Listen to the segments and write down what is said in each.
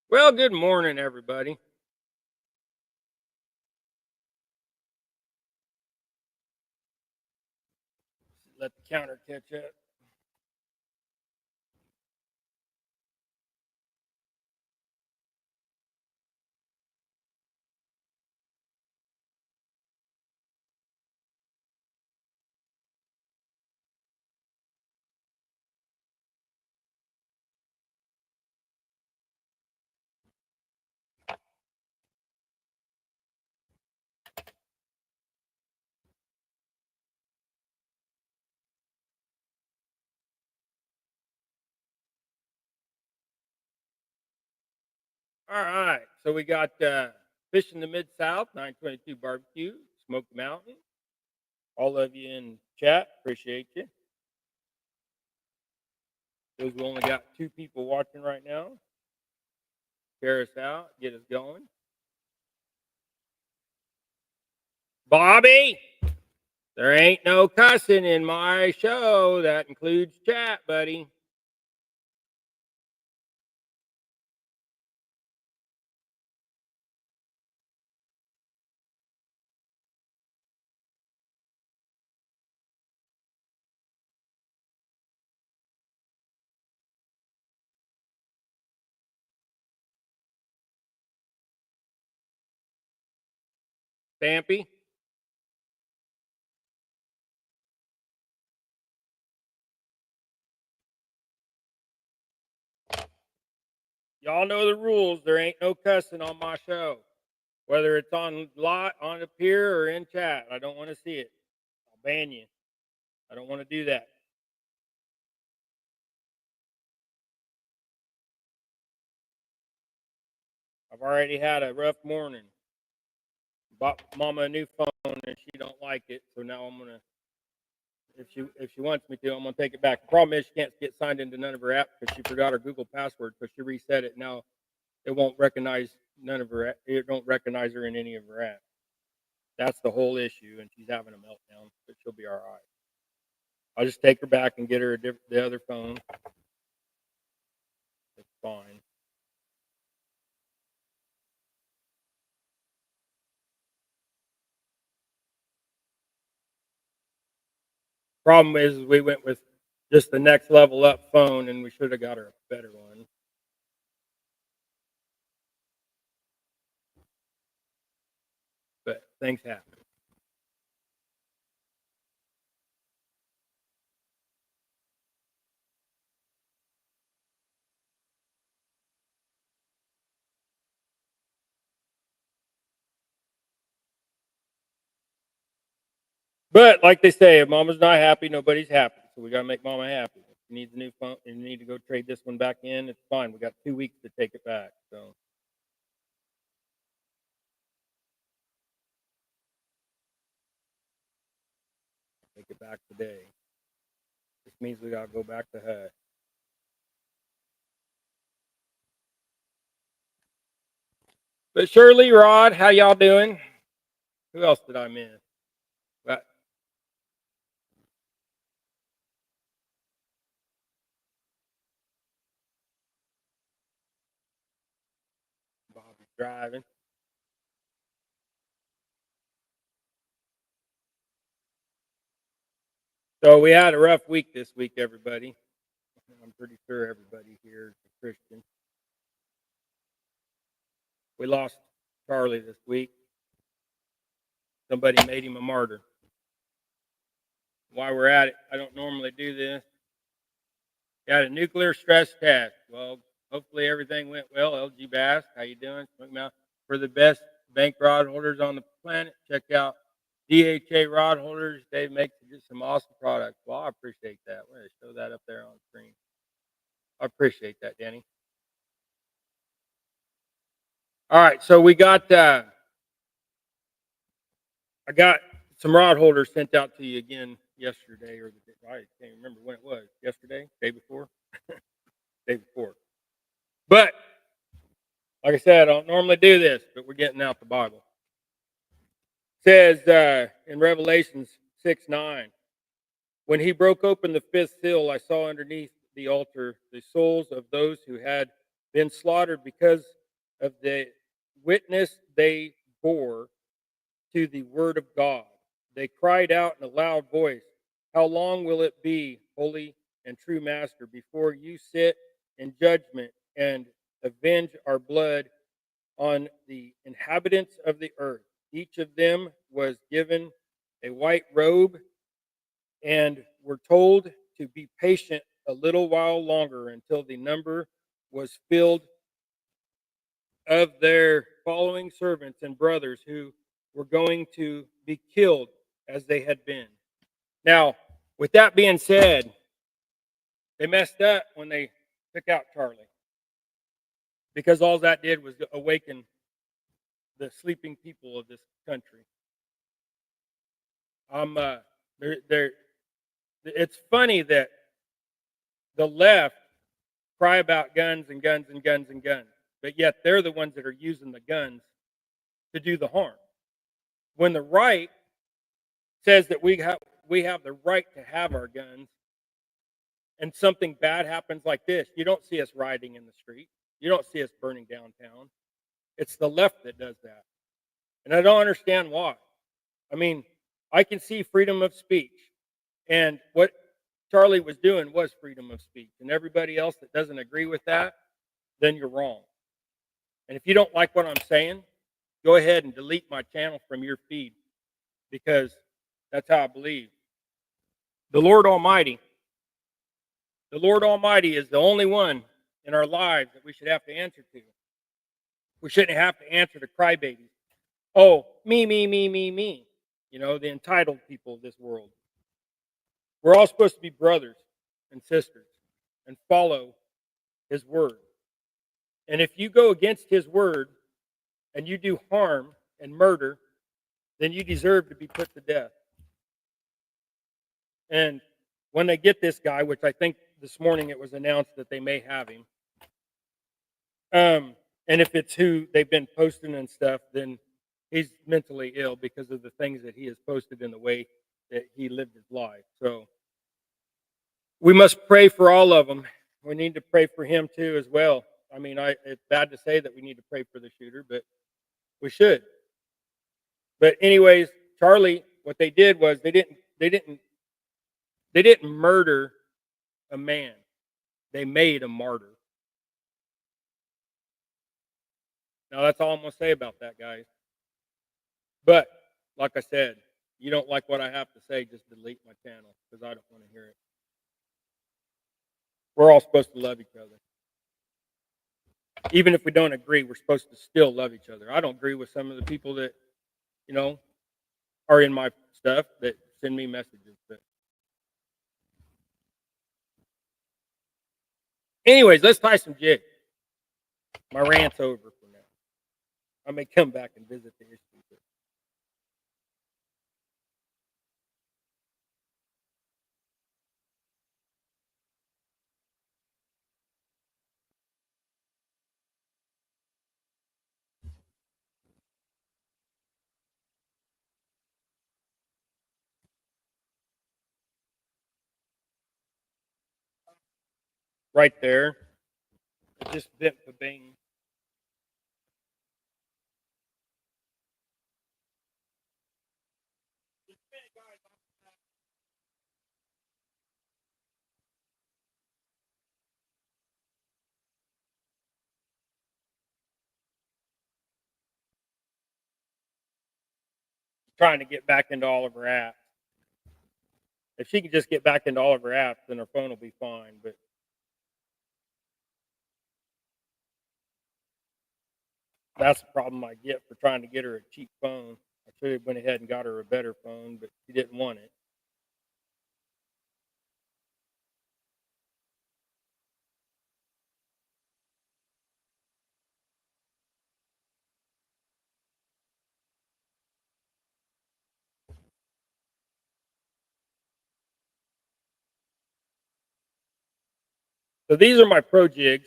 Well, good morning, everybody. Let the counter catch up. All right. So we got Fish in the Mid South, 922 Barbecue, Smoky Mountain. All of you in chat, appreciate you. Those we only got 2 people watching right now. Share us out, get us going. Bobby, there ain't no cussing in my show. That includes chat, buddy. Stampy. Y'all know the rules. There ain't no cussing on my show. Whether it's on up here or in chat. I don't want to see it. I'll ban you. I don't want to do that. I've already had a rough morning. Bought Mama a new phone and she don't like it, so now I'm gonna. If she wants me to, I'm gonna take it back. The problem is she can't get signed into none of her apps because she forgot her Google password, so she reset it. Now it won't recognize none of her. It don't recognize her in any of her apps. That's the whole issue, and she's having a meltdown, but she'll be all right. I'll just take her back and get her the other phone. It's fine. Problem is we went with just the next level up phone, and we should have got her a better one. But things happen. But like they say, if Mama's not happy, nobody's happy. So we got to make Mama happy. If she needs a new phone and you need to go trade this one back in, it's fine. We got 2 weeks to take it back. So take it back today. This means we got to go back to her. But Shirley, Rod, how y'all doing? Who else did I miss? Got Bobby driving. So we had a rough week this week, everybody. I'm pretty sure everybody here is a Christian. We lost Charlie this week. Somebody made him a martyr. While we're at it, I don't normally do this. Got a nuclear stress test. Well, hopefully everything went well. LG Bass, how you doing? For the best bank rod holders on the planet, check out DHA Rod Holders. They make just some awesome products. Well, I appreciate that. I'm going to show that up there on the screen. I appreciate that, Danny. All right, so we got I got some rod holders sent out to you again yesterday, or I can't remember when it was. Yesterday, day before, day before. But like I said, I don't normally do this, but we're getting out the Bible. It says in Revelations 6:9, when he broke open the fifth seal, I saw underneath the altar the souls of those who had been slaughtered because of the witness they bore to the word of God. They cried out in a loud voice, "How long will it be, holy and true master, before you sit in judgment and avenge our blood on the inhabitants of the earth?" Each of them was given a white robe and were told to be patient a little while longer until the number was filled of their following servants and brothers who were going to be killed as they had been. Now, with that being said, they messed up when they took out Charlie, because all that did was awaken the sleeping people of this country. They're, it's funny that the left cry about guns and guns and guns and guns, but yet they're the ones that are using the guns to do the harm. When the right says that we have the right to have our guns, and something bad happens like this, you don't see us rioting in the street. You don't see us burning downtown. It's the left that does that. And I don't understand why. I mean, I can see freedom of speech. And what Charlie was doing was freedom of speech. And everybody else that doesn't agree with that, then you're wrong. And if you don't like what I'm saying, go ahead and delete my channel from your feed, because that's how I believe. The Lord Almighty is the only one in our lives that we should have to answer to. We shouldn't have to answer to crybabies. Oh, me, me, me, me, me. You know, the entitled people of this world. We're all supposed to be brothers and sisters and follow his word. And if you go against his word and you do harm and murder, then you deserve to be put to death. And when they get this guy, which I think this morning it was announced that they may have him, and if it's who they've been posting and stuff, then he's mentally ill because of the things that he has posted in the way that he lived his life. So we must pray for all of them. We need to pray for him too as well. I mean, it's bad to say that we need to pray for the shooter, but we should. But anyways, Charlie, what they did was they didn't murder a man. They made a martyr. Now that's all I'm going to say about that, guys. But like I said, you don't like what I have to say, just delete my channel, because I don't want to hear it. We're all supposed to love each other. Even if we don't agree, we're supposed to still love each other. I don't agree with some of the people that, you know, are in my stuff that send me messages. But anyways, let's tie some jigs. My rant's over for now. I may come back and visit the issue. Right there. It just bent the bing. Trying to get back into all of her apps. If she could just get back into all of her apps, then her phone will be fine. But that's the problem I get for trying to get her a cheap phone. I should have went ahead and got her a better phone, but she didn't want it. So these are my pro jigs.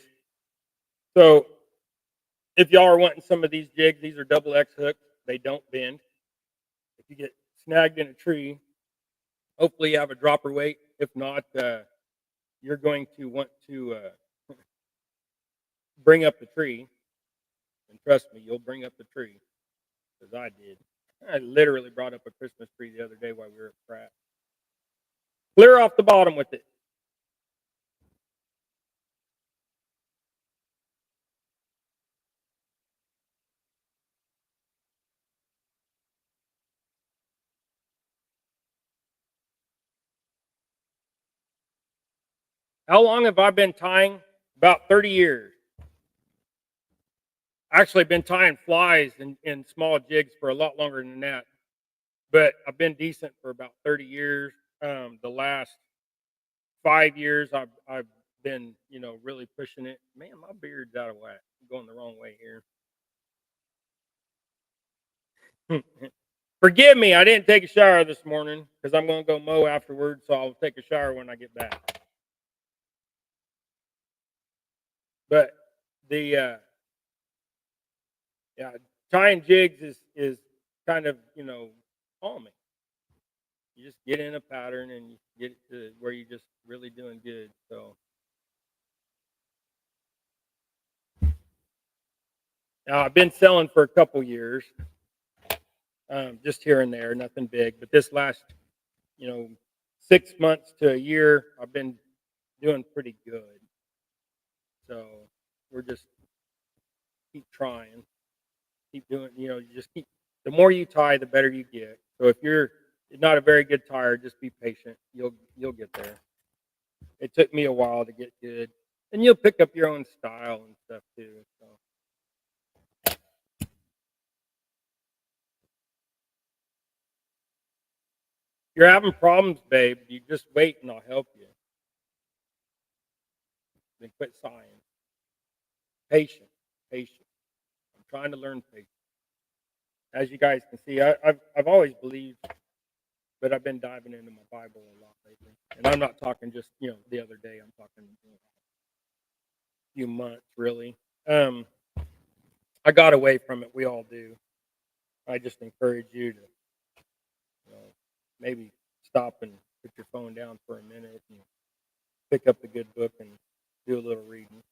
So if y'all are wanting some of these jigs, these are double X hooks. They don't bend. If you get snagged in a tree, hopefully you have a dropper weight. If not, you're going to want to bring up the tree. And trust me, you'll bring up the tree, because I did. I literally brought up a Christmas tree the other day while we were at Pratt. Clear off the bottom with it. How long have I been tying? About 30 years. Actually, been tying flies in small jigs for a lot longer than that. But I've been decent for about 30 years. The last 5 years, I've been, really pushing it. Man, my beard's out of whack. I'm going the wrong way here. Forgive me, I didn't take a shower this morning because I'm going to go mow afterwards, so I'll take a shower when I get back. But the yeah, tying jigs is kind of calming. You just get in a pattern and you get to where you're just really doing good. So now I've been selling for a couple years, just here and there, nothing big. But this last, you know, 6 months to a year, I've been doing pretty good. So we're just keep trying, keep doing. You just keep. The more you tie, the better you get. So if you're not a very good tyer, just be patient. You'll get there. It took me a while to get good, and you'll pick up your own style and stuff too. So. You're having problems, babe. You just wait and I'll help you. Then quit sighing. Patient, patient. I'm trying to learn patience. As you guys can see, I've always believed, but I've been diving into my Bible a lot lately. And I'm not talking just the other day. I'm talking a few months really. I got away from it. We all do. I just encourage you to maybe stop and put your phone down for a minute and pick up a good book and do a little reading.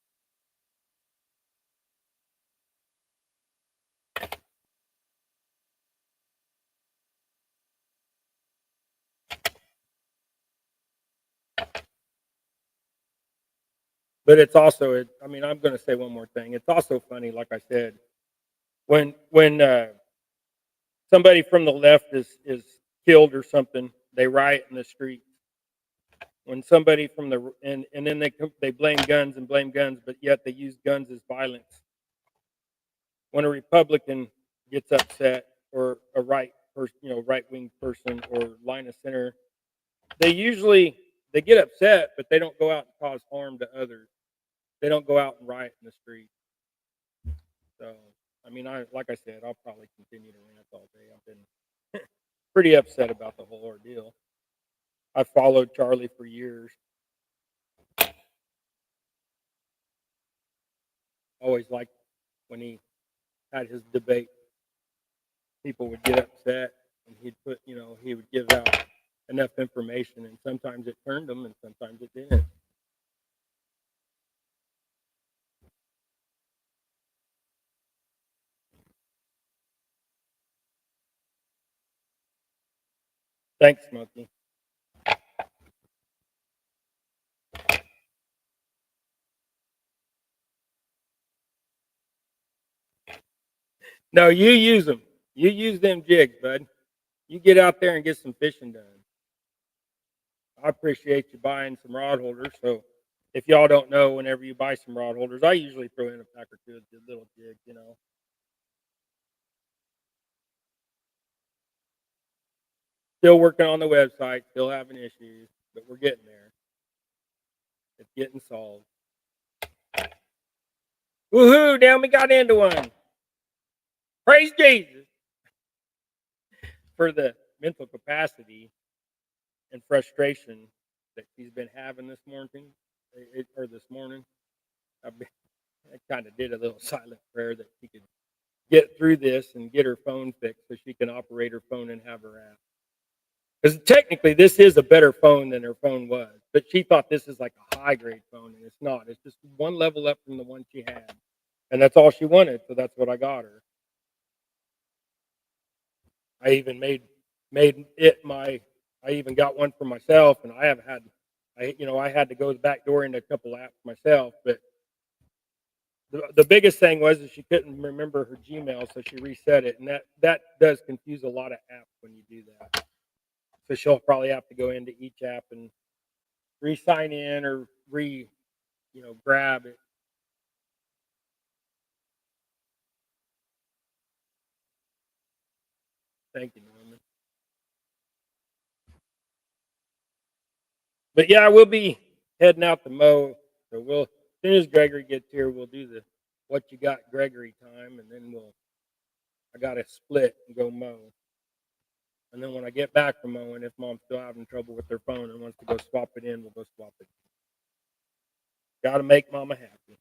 But it's also, I mean, I'm going to say one more thing. It's also funny, like I said, when somebody from the left is killed or something, they riot in the street. When somebody from the and then they blame guns and blame guns, but yet they use guns as violence. When a Republican gets upset or a right wing person or line of center, they get upset, but they don't go out and cause harm to others. They don't go out and riot in the street. So, I mean, like I said, I'll probably continue to rant all day. I've been pretty upset about the whole ordeal. I followed Charlie for years. Always liked when he had his debate. People would get upset, and he would give out enough information, and sometimes it turned them, and sometimes it didn't. Thanks, Smokey. No, you use them. You use them jigs, bud. You get out there and get some fishing done. I appreciate you buying some rod holders. So, if y'all don't know, whenever you buy some rod holders, I usually throw in a pack or two of the little jigs. Still working on the website, still having issues, but we're getting there. It's getting solved. Woohoo! Damn, we got into one. Praise Jesus for the mental capacity and frustration that she's been having this morning. This morning. I kind of did a little silent prayer that she could get through this and get her phone fixed so she can operate her phone and have her app. Because technically, this is a better phone than her phone was, but she thought this is like a high grade phone, and it's not. It's just one level up from the one she had. and that's all she wanted. So that's what I got her. I even made it my. I even got one for myself, and I have had. I had to go the back door into a couple apps myself, but the biggest thing was that she couldn't remember her Gmail, so she reset it, and that does confuse a lot of apps when you do that. So she'll probably have to go into each app and re-sign in or grab it. Thank you, Norman. But yeah, we'll be heading out to mow. So as soon as Gregory gets here, we'll do the what you got Gregory time, and then I got to split and go mow. And then when I get back from mowing, if Mom's still having trouble with her phone and wants to go swap it in, we'll go swap it. Got to make Mama happy.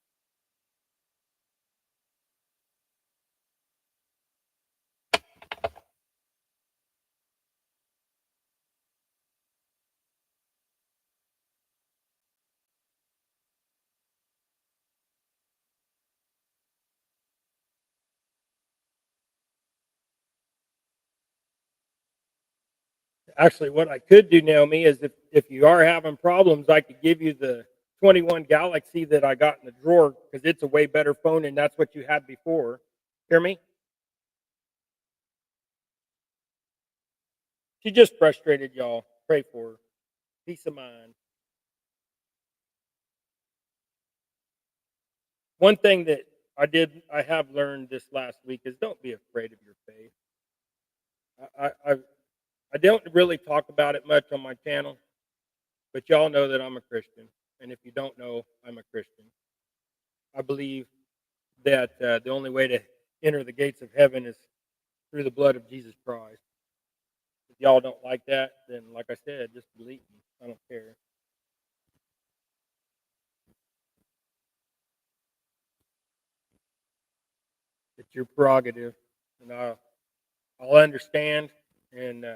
Actually, what I could do, Naomi, is if you are having problems, I could give you the 21 Galaxy that I got in the drawer because it's a way better phone and that's what you had before. Hear me? She just frustrated, y'all. Pray for her. Peace of mind. One thing that I have learned this last week is don't be afraid of your faith. I don't really talk about it much on my channel, but y'all know that I'm a Christian. And if you don't know, I'm a Christian. I believe that the only way to enter the gates of heaven is through the blood of Jesus Christ. If y'all don't like that, then like I said, just delete me. I don't care. It's your prerogative, and I'll understand, and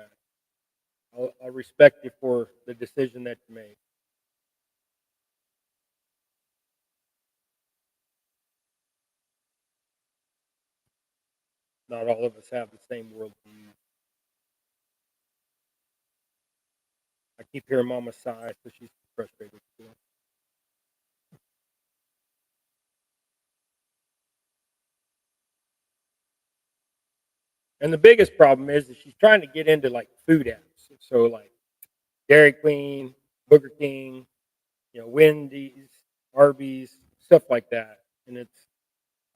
I'll respect you for the decision that you made. Not all of us have the same worldview. I keep hearing Mama sigh, so she's frustrated too. And the biggest problem is that she's trying to get into like food apps. So like Dairy Queen, Burger King, Wendy's, Arby's, stuff like that. And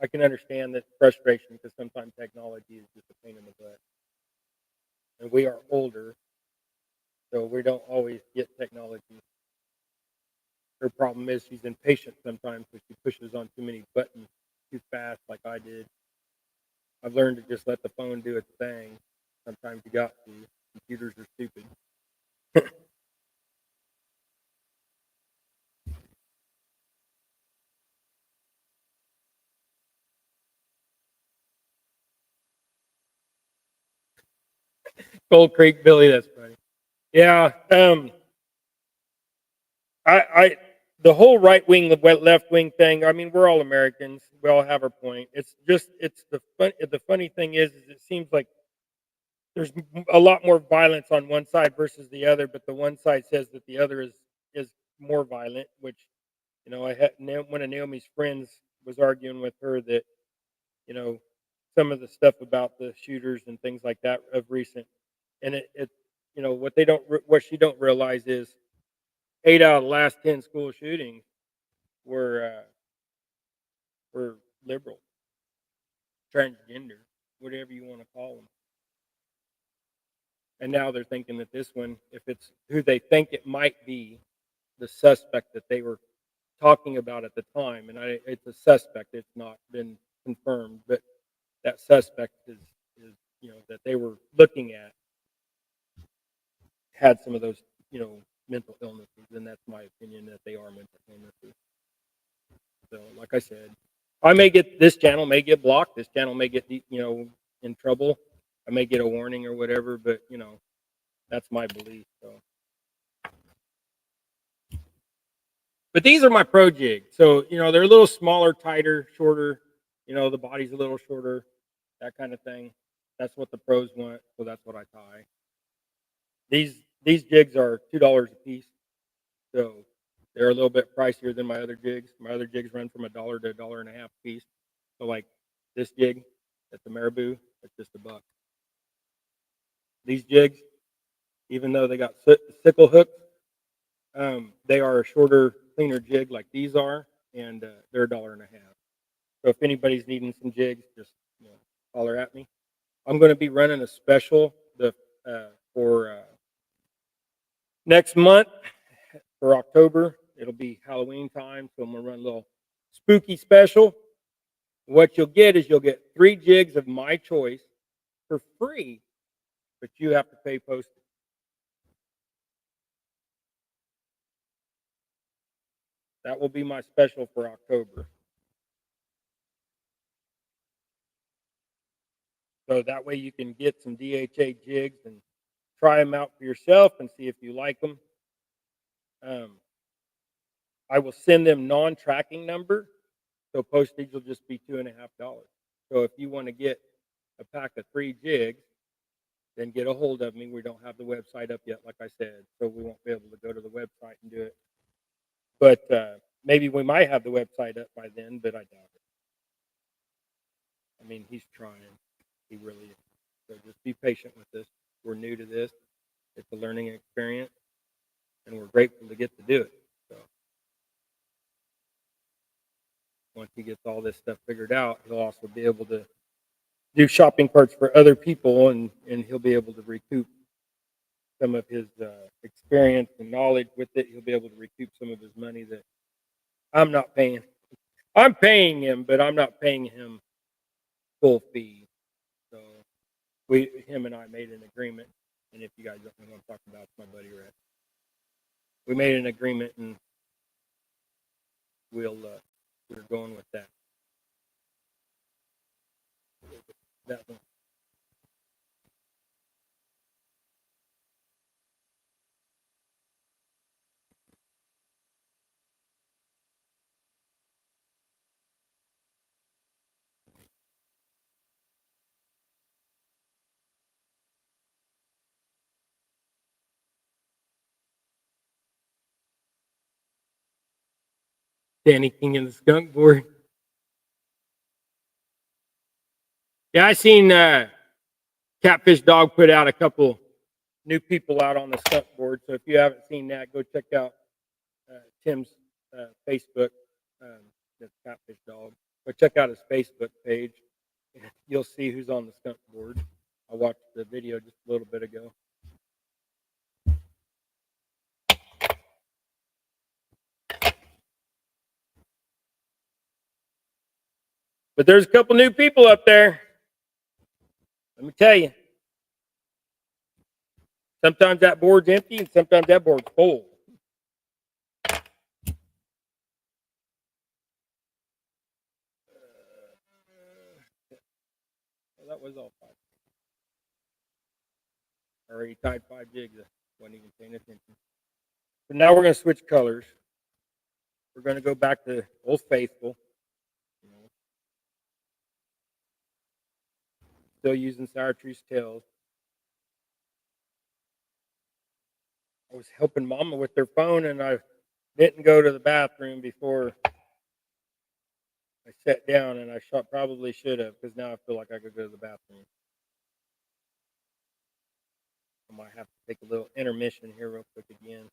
I can understand that frustration because sometimes technology is just a pain in the butt. And we are older, so we don't always get technology. Her problem is she's impatient sometimes, so she pushes on too many buttons too fast, like I did. I've learned to just let the phone do its thing. Sometimes you got to. Computers are stupid. Cold Creek Billy, that's funny. Yeah, I the whole right wing, left wing thing. I mean, we're all Americans. We all have our point. It's the fun. The funny thing is it seems like there's a lot more violence on one side versus the other, but the one side says that the other is more violent. Which I had one of Naomi's friends was arguing with her that you know some of the stuff about the shooters and things like that of recent, and it what she don't realize is 8 out of the last 10 school shootings were were liberal, transgender, whatever you want to call them. And now they're thinking that this one, if it's who they think it might be, the suspect that they were talking about at the time, and it's a suspect, it's not been confirmed, but that suspect is that they were looking at had some of those mental illnesses, and that's my opinion that they are mental illnesses. So, like I said, I may get this channel may get blocked. This channel may get in trouble. I may get a warning or whatever, but that's my belief. So, but these are my pro jigs. So they're a little smaller, tighter, shorter. the body's a little shorter, that kind of thing. That's what the pros want, so that's what I tie. These jigs are $2 a piece, so they're a little bit pricier than my other jigs. My other jigs run from $1 to $1.50 a piece. So like this jig at the Marabou, it's just $1. These jigs, even though they got sickle hooks, they are a shorter, cleaner jig like these are, and they're $1.50. So if anybody's needing some jigs, just holler at me. I'm going to be running a special for next month for October. It'll be Halloween time, so I'm going to run a little spooky special. What you'll get is you'll get 3 jigs of my choice for free, but you have to pay postage. That will be my special for October. So that way you can get some DHA jigs and try them out for yourself and see if you like them. I will send them non-tracking number, so postage will just be $2.50. So if you want to get a pack of 3 jigs, then get a hold of me. We don't have the website up yet, like I said, so we won't be able to go to the website and do it. But maybe we might have the website up by then, but I doubt it. I mean, he's trying. He really is. So just be patient with us. We're new to this. It's a learning experience, and we're grateful to get to do it. So once he gets all this stuff figured out, he'll also be able to do shopping carts for other people, and he'll be able to recoup some of his experience and knowledge with it. He'll be able to recoup some of his money that I'm not paying. I'm paying him, but I'm not paying him full fee. So him and I made an agreement, and if you guys don't know what I'm talking about, it's my buddy Rex. We made an agreement, and we're going with that. That one. Danny King and the Skunk Board. Yeah, I seen Catfish Dog put out a couple new people out on the skunk board. So if you haven't seen that, go check out Tim's Facebook. That's Catfish Dog. Go check out his Facebook page. You'll see who's on the skunk board. I watched the video just a little bit ago. But there's a couple new people up there. Let me tell you. Sometimes that board's empty and sometimes that board's full. Well, that was all 5. I already tied 5 jigs. I wasn't even paying attention. But now we're going to switch colors. We're going to go back to Old Faithful. Still using Sour Tree's tails. I was helping Mama with their phone, and I didn't go to the bathroom before I sat down, and I probably should have, because now I feel like I could go to the bathroom. I might have to take a little intermission here real quick again.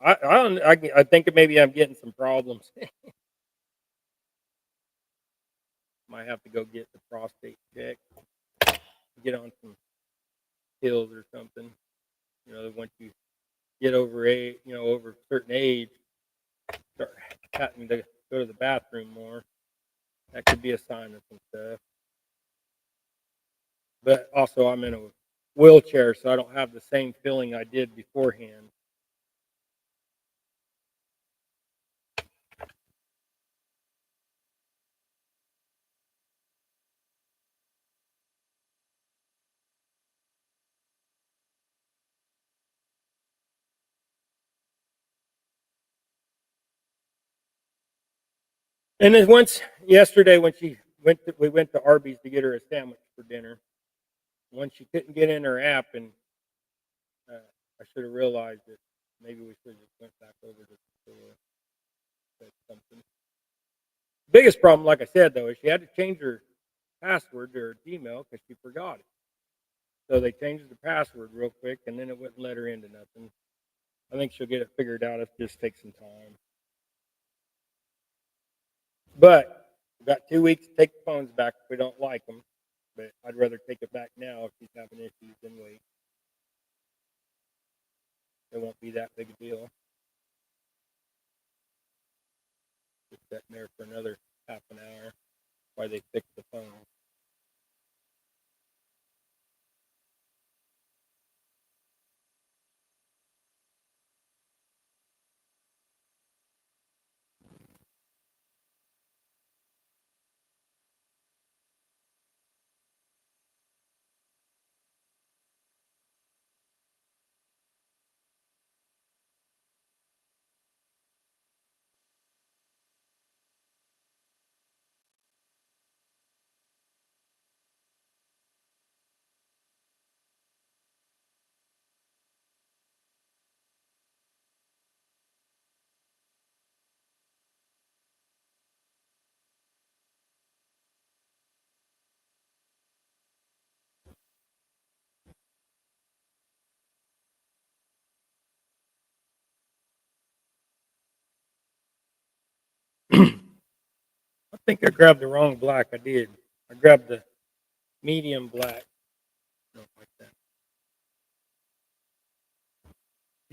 I think maybe I'm getting some problems. Might have to go get the prostate checked, get on some pills or something. Once you get over over a certain age, start having to go to the bathroom more. That could be a sign of some stuff. But also, I'm in a wheelchair, so I don't have the same feeling I did beforehand. And then yesterday when she we went to Arby's to get her a sandwich for dinner. When she couldn't get in her app, and I should have realized that maybe we should have just went back over to the store. Said something. Biggest problem, like I said, though, is she had to change her password to her Gmail because she forgot it. So they changed the password real quick, and then it wouldn't let her into nothing. I think she'll get it figured out. It just takes some time. But we've got 2 weeks to take the phones back if we don't like them. But I'd rather take it back now if she's having issues than wait. It won't be that big a deal. Just sitting there for another half an hour while they fix the phone. I think I grabbed the wrong black. I did. I grabbed the medium black. Don't like that.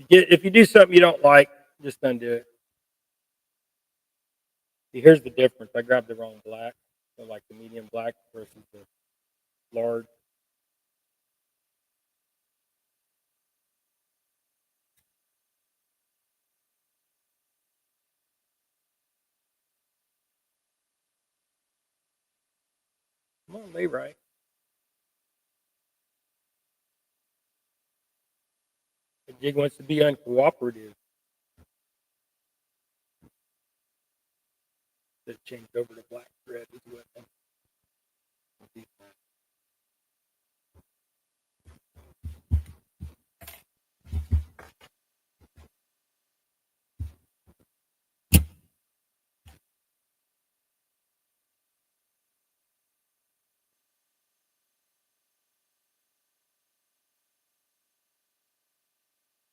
If you do something you don't like, just undo it. See, here's the difference. I grabbed the wrong black. So like the medium black versus the large. Come on, lay right. The jig wants to be uncooperative. That changed over to black thread as well.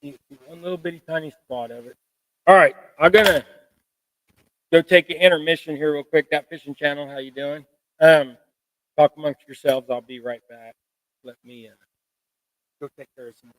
See one little bitty tiny spot of it. All right, I'm gonna go take an intermission here real quick. That fishing channel, how you doing? Talk amongst yourselves. I'll be right back. Let me go take care of some.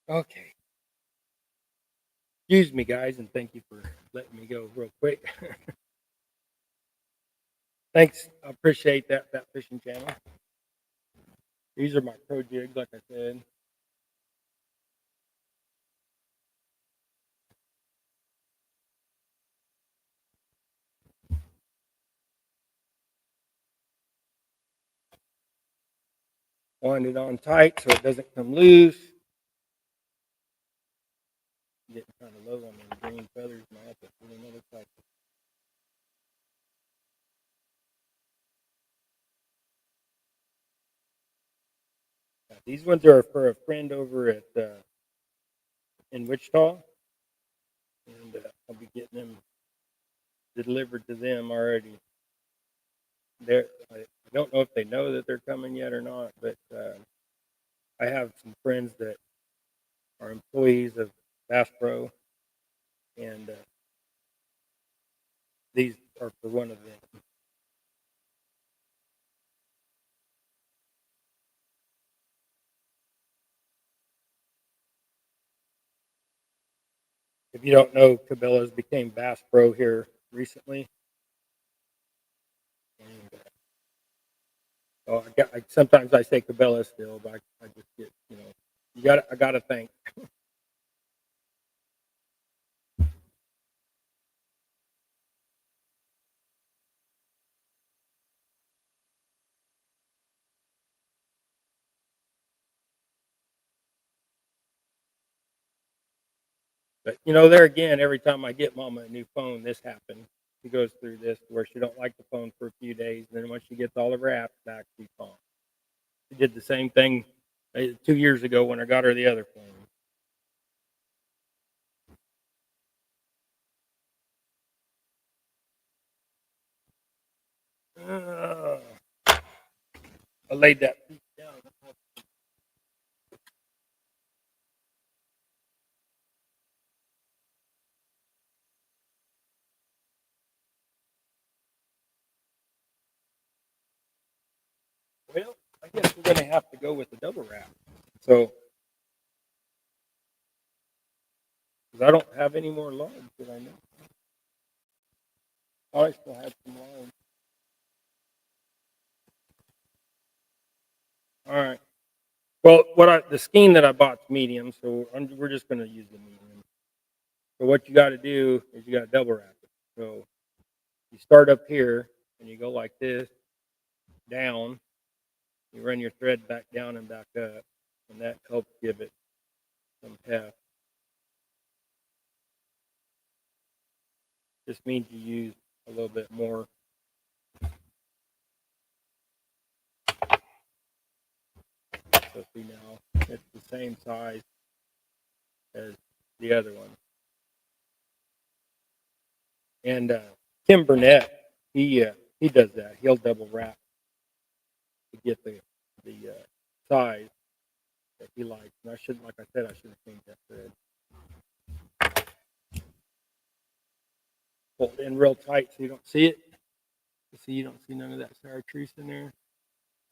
Okay. Excuse me, guys, and thank you for letting me go real quick. Thanks. I appreciate that fishing channel. These are my pro jigs, like I said. Wind it on tight so it doesn't come loose. Getting kind of low on those green feathers. Might have to put another cycle. These ones are for a friend over at in Wichita, and I'll be getting them delivered to them already. I don't know if they know that they're coming yet or not, but I have some friends that are employees of Bass Pro, and these are for one of them. If you don't know, Cabela's became Bass Pro here recently, and sometimes I say Cabela still, but I just get I got to think. But there again, every time I get Mama a new phone, this happens. She goes through this where she don't like the phone for a few days, and then once she gets all of her apps back, she's fine. She did the same thing 2 years ago when I got her the other phone. Uh, I laid that piece down. Well, I guess we're going to have to go with the double wrap. So, because I don't have any more logs that I know. Oh, I still have some logs. All right. Well, the skein that I bought is medium, so we're just going to use the medium. So what you got to do is you got to double wrap it. So you start up here and you go like this down. You run your thread back down and back up, and that helps give it some heft. This means you use a little bit more. So see now, it's the same size as the other one. And Tim Burnett, he does that. He'll double wrap to get the size that he likes. And like I said, I should have changed that thread. Pull it in real tight so you don't see it. You don't see none of that chartreuse in there.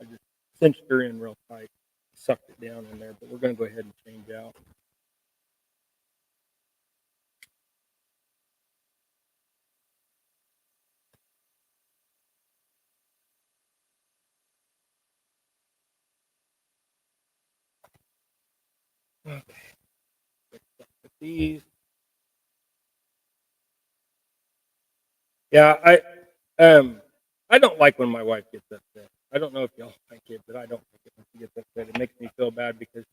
I just cinched her in real tight, sucked it down in there. But we're going to go ahead and change out. Okay. With these. Yeah, I don't like when my wife gets upset. I don't know if y'all like it, but I don't like it when she gets upset. It makes me feel bad because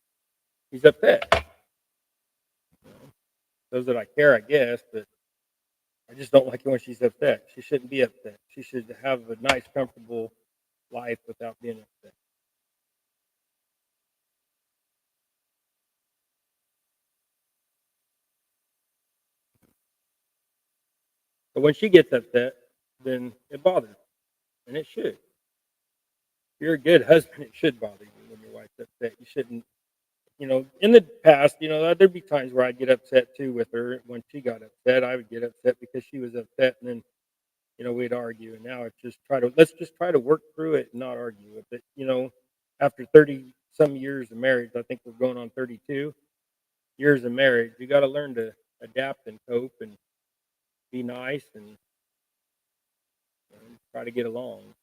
she's upset. You know? Shows that I care, I guess, but I just don't like it when she's upset. She shouldn't be upset. She should have a nice, comfortable life without being upset. But when she gets upset, then it bothers me, and it should. If you're a good husband, it should bother you when your wife's upset. You shouldn't. In the past, there'd be times where I'd get upset too with her. When she got upset, I would get upset because she was upset, and then we'd argue. And now it's just let's just try to work through it and not argue with it. After 30 some years of marriage, I think we're going on 32 years of marriage. You got to learn to adapt and cope and be nice and try to get along.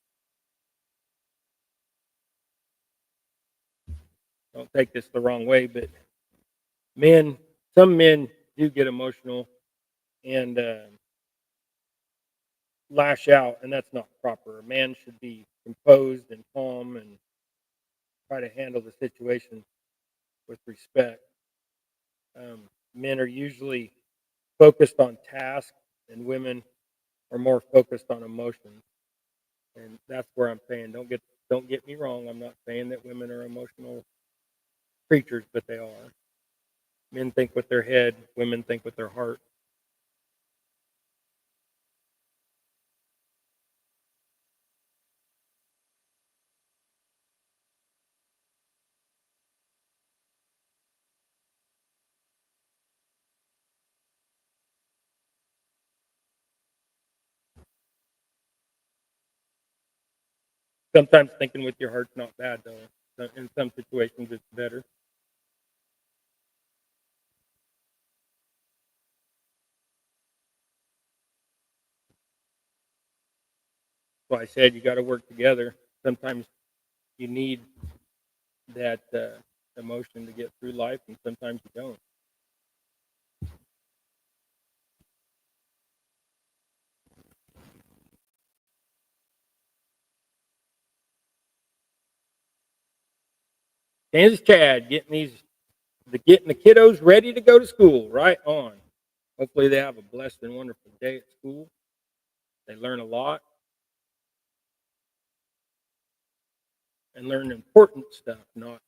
Don't take this the wrong way, but men, some men do get emotional and lash out, and that's not proper. A man should be composed and calm and try to handle the situation with respect. Men are usually focused on task, and women are more focused on emotions. And that's where I'm saying don't get me wrong. I'm not saying that women are emotional creatures, but they are. Men think with their head, women think with their heart. Sometimes thinking with your heart's not bad though. In some situations, it's better. So I said you got to work together. Sometimes you need that emotion to get through life, and sometimes you don't. Kansas Chad getting the kiddos ready to go to school. Right on. Hopefully they have a blessed and wonderful day at school. They learn a lot and learn important stuff, not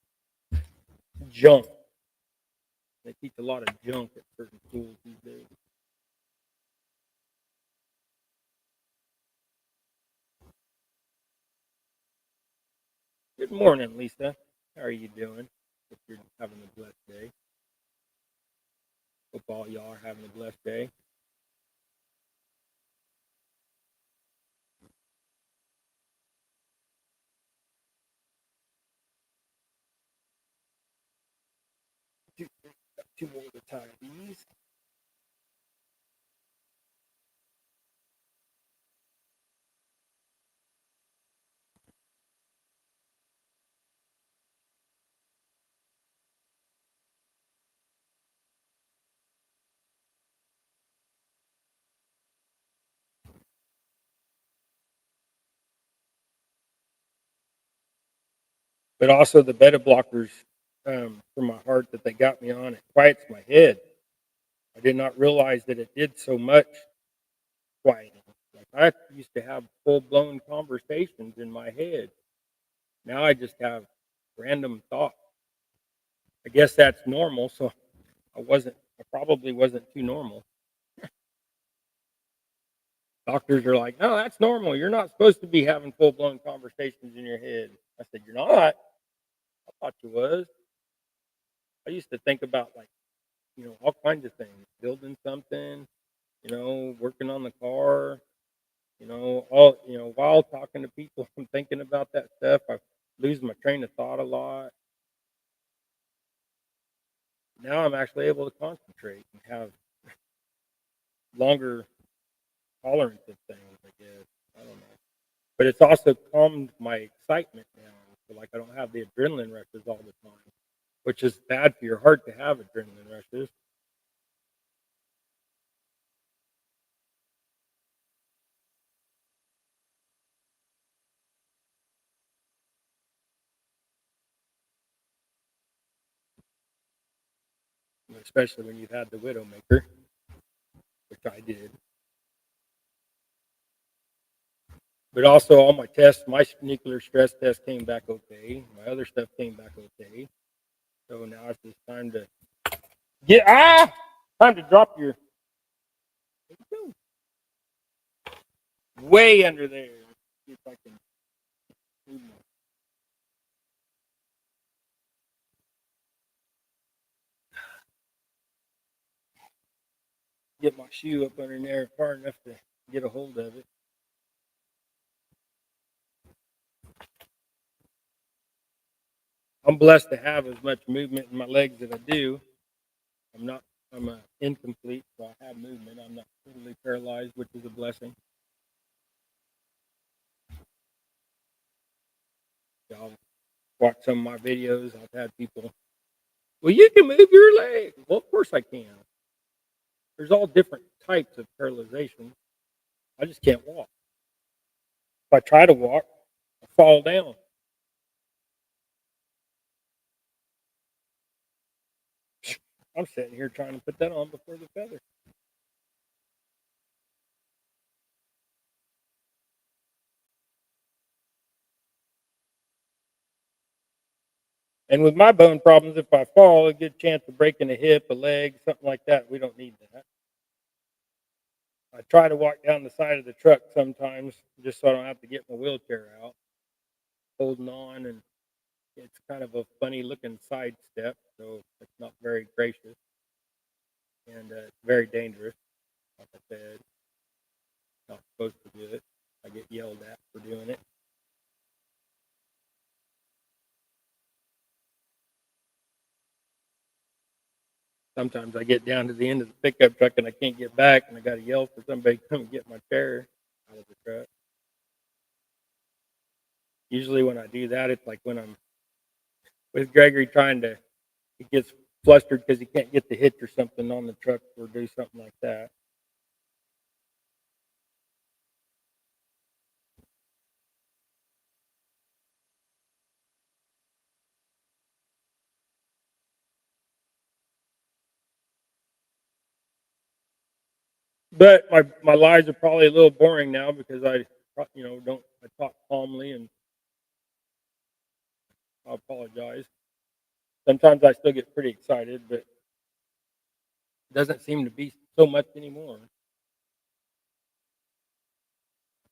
junk. They teach a lot of junk at certain schools these days. Good morning, Lisa. How are you doing? Hope you're having a blessed day. Hope all y'all are having a blessed day. Got two more to tie these. But also the beta blockers for my heart that they got me on, it quiets my head. I did not realize that it did so much quieting. Like I used to have full blown conversations in my head. Now I just have random thoughts. I guess that's normal, so I probably wasn't too normal. Doctors are like, no, that's normal. You're not supposed to be having full blown conversations in your head. I said, you're not. I thought you was. I used to think about like, all kinds of things, building something, working on the car, while talking to people, I'm thinking about that stuff. I lose my train of thought a lot. Now I'm actually able to concentrate and have longer tolerance of things, I guess. I don't know. But it's also calmed my excitement down. So like I don't have the adrenaline rushes all the time, which is bad for your heart to have adrenaline rushes. Especially when you've had the Widowmaker, which I did. But also all my tests, my nuclear stress test came back okay. My other stuff came back okay. So now it's just time to time to drop your way under there. See if I can get my shoe up under there far enough to get a hold of it. I'm blessed to have as much movement in my legs as I do. I'm not. I'm incomplete, so I have movement. I'm not totally paralyzed, which is a blessing. Y'all watch some of my videos. I've had people, well, you can move your leg. Well, of course I can. There's all different types of paralyzation. I just can't walk. If I try to walk, I fall down. I'm sitting here trying to put that on before the feather. And with my bone problems, if I fall, a good chance of breaking a hip, a leg, something like that. We don't need that. I try to walk down the side of the truck sometimes just so I don't have to get my wheelchair out, holding on, and it's kind of a funny looking side step, so it's not very gracious and it's very dangerous. Like I said, not supposed to do it. I get yelled at for doing it. Sometimes I get down to the end of the pickup truck and I can't get back, and I got to yell for somebody to come and get my chair out of the truck. Usually, when I do that, it's like when I'm with Gregory trying to, he gets flustered because he can't get the hitch or something on the truck or do something like that. But my lives are probably a little boring now because don't I talk calmly, and I apologize. Sometimes I still get pretty excited, but it doesn't seem to be so much anymore.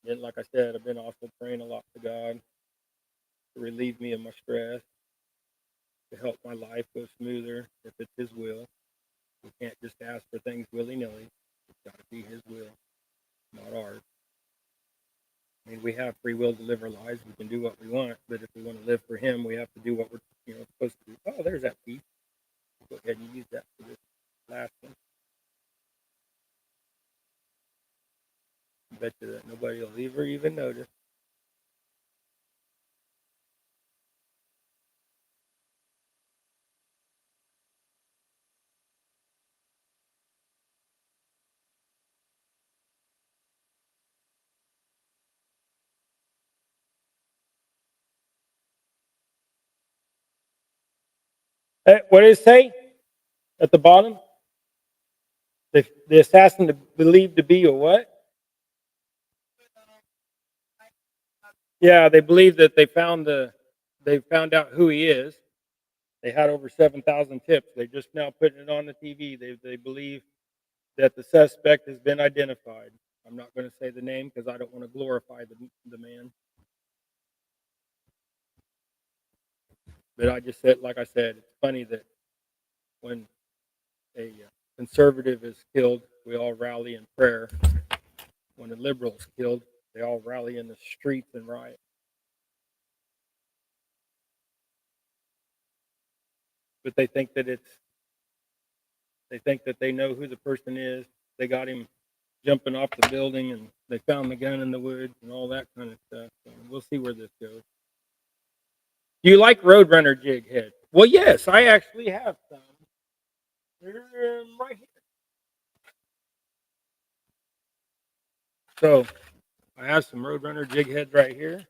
And like I said, I've been also praying a lot to God to relieve me of my stress, to help my life go smoother if it's His will. We can't just ask for things willy nilly. It's got to be His will, not ours. I mean, we have free will to live our lives. We can do what we want, but if we want to live for Him, we have to do what we're supposed to do. Oh, there's that piece. Go ahead and use that for this last one. I bet you that nobody will ever even notice. What did it say at the bottom? The assassin believed to be a what? Yeah, they believe that they found out who he is. They had over 7,000 tips. They're just now putting it on the TV. They believe that the suspect has been identified. I'm not going to say the name because I don't want to glorify the man. But I just said, like I said, it's funny that when a conservative is killed, we all rally in prayer. When a liberal is killed, they all rally in the streets and riot. But they think that they know who the person is. They got him jumping off the building, and they found the gun in the woods and all that kind of stuff. So we'll see where this goes. Do you like Roadrunner jig head? Well, yes, I actually have some. They're right here. So I have some Roadrunner jig heads right here.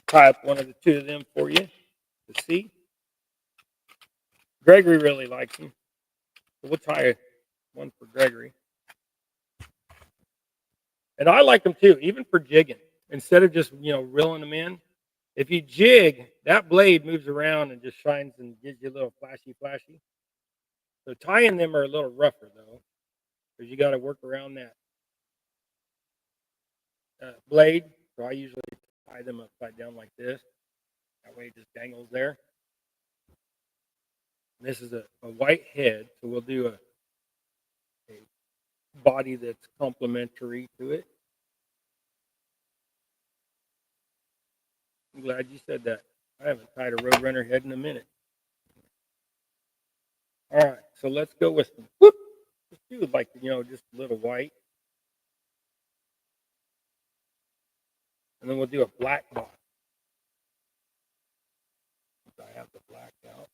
Tie up one of the two of them for you to see. Gregory really likes them. So we'll tie one for Gregory. And I like them too, even for jigging. Instead of just, reeling them in, if you jig, that blade moves around and just shines and gives you a little flashy. So tying them are a little rougher though, because you got to work around that blade. So I usually tie them upside down like this. That way it just dangles there. And this is a white head, so we'll do a body that's complementary to it. I'm glad you said that. I haven't tied a Roadrunner head in a minute. All right, so let's go with some. Whoop, let's do like just a little white, and then we'll do a black bottom. I have the black out.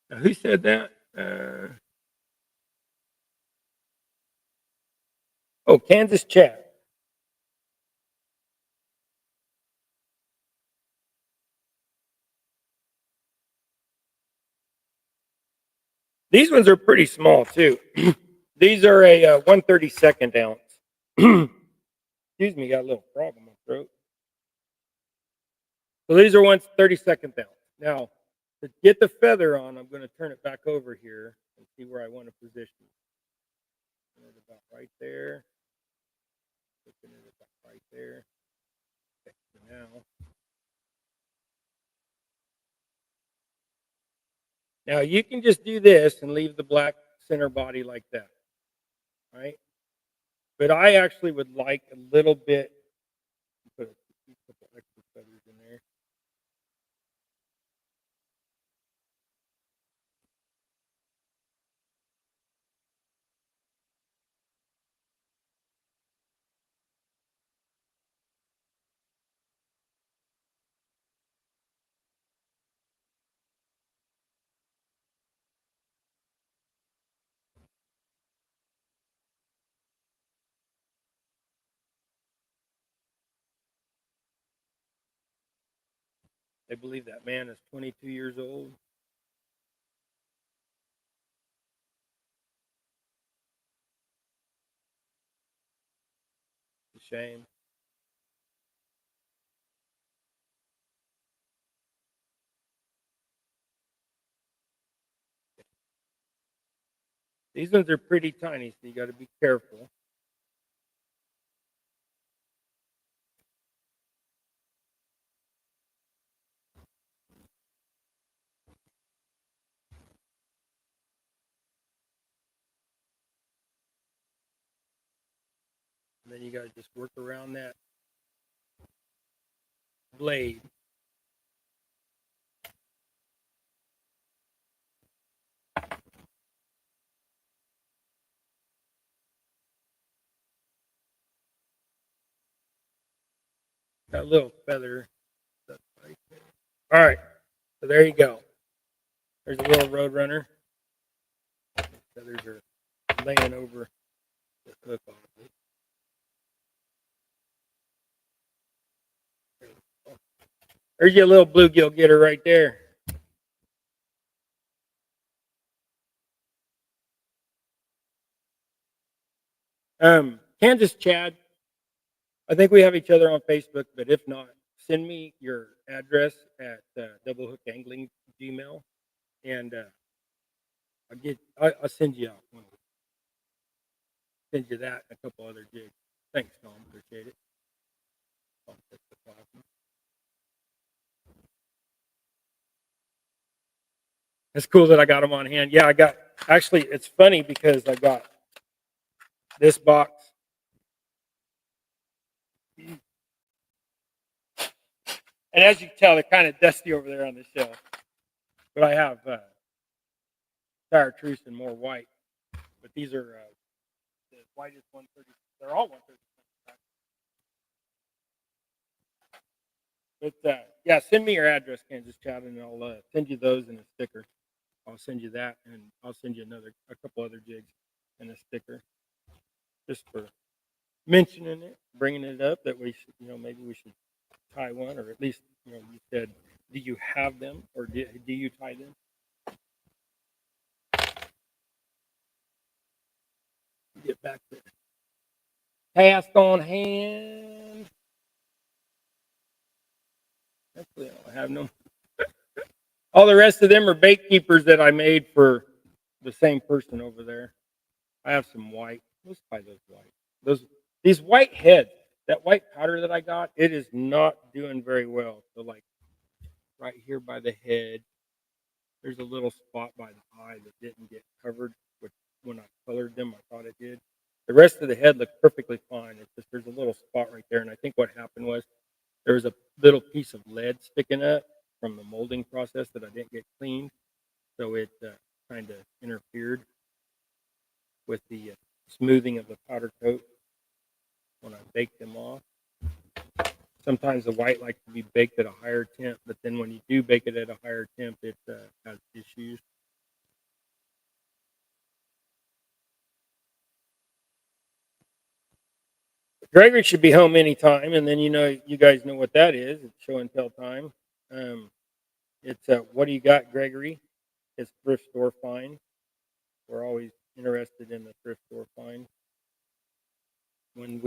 Now, who said that? Kansas Chat. These ones are pretty small too. These are a 1/32 ounce. Excuse me, got a little frog in my throat. So these are 1/32 ounce. Now, to get the feather on, I'm going to turn it back over here and see where I want to position it. Put it about right there. Putting it about right there. Okay, so now you can just do this and leave the black center body like that, right? But I actually would like a little bit. Put a couple extra feathers in there. They believe that man is 22 years old. It's a shame. These ones are pretty tiny, so you got to be careful. And then you got to just work around that blade. That little feather. Right there. All right, so there you go. There's a little road runner. Feathers are laying over the hook on it. There's your little bluegill getter right there. Kansas Chad. I think we have each other on Facebook, but if not, send me your address at Double Hook Angling Gmail, and I'll send you out one. Send you that and a couple other jigs. Thanks, Tom. Appreciate it. It's cool that I got them on hand. Yeah, I got. Actually, it's funny because I got this box. And as you can tell, they're kind of dusty over there on the shelf. But I have chartreuse and more white. But these are the whitest 130. They're all 130. But yeah, send me your address, Kansas Chad, and I'll send you those and a sticker. I'll send you that, and I'll send you a couple other jigs and a sticker, just for mentioning it, bringing it up. That we should, maybe we should tie one, or at least, you said, do you have them, or do you tie them? Get back there. Cast on hand. Hopefully, I don't have no. All the rest of them are bait keepers that I made for the same person over there. I have some white. Let's try those white. These white heads. That white powder that I got, it is not doing very well. So, like right here by the head, there's a little spot by the eye that didn't get covered. Which, when I colored them, I thought it did. The rest of the head looked perfectly fine. It's just there's a little spot right there, and I think what happened was there was a little piece of lead sticking up from the molding process that I didn't get cleaned, so it kind of interfered with the smoothing of the powder coat when I baked them off. Sometimes the white likes to be baked at a higher temp, but then when you do bake it at a higher temp, it has issues. Gregory should be home anytime, and then you guys know what that is. It's show and tell time. It's what do you got, Gregory? It's thrift store fine. we're always interested in the thrift store find. When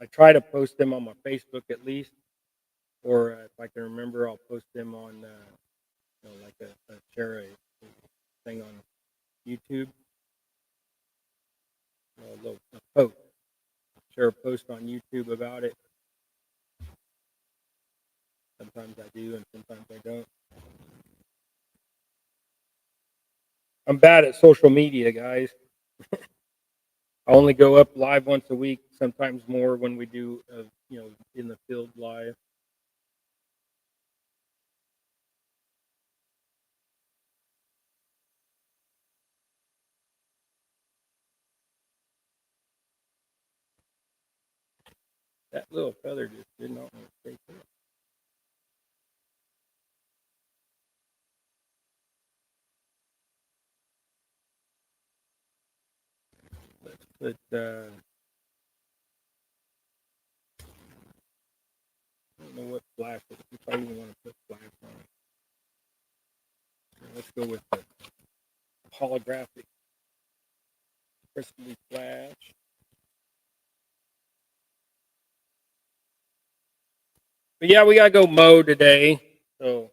I try to post them on my Facebook at least, or if I can remember, I'll post them on, like share a thing on YouTube, a post, share a post on YouTube about it. Sometimes I do, and sometimes I don't. I'm bad at social media, guys. I only go up live once a week, sometimes more when we do, in the field live. That little feather just did not want to stay put. Let's put, I don't know what flash it is, if I even want to put flash on it. Let's go with the holographic crystally flash. But yeah, we gotta go mow today. So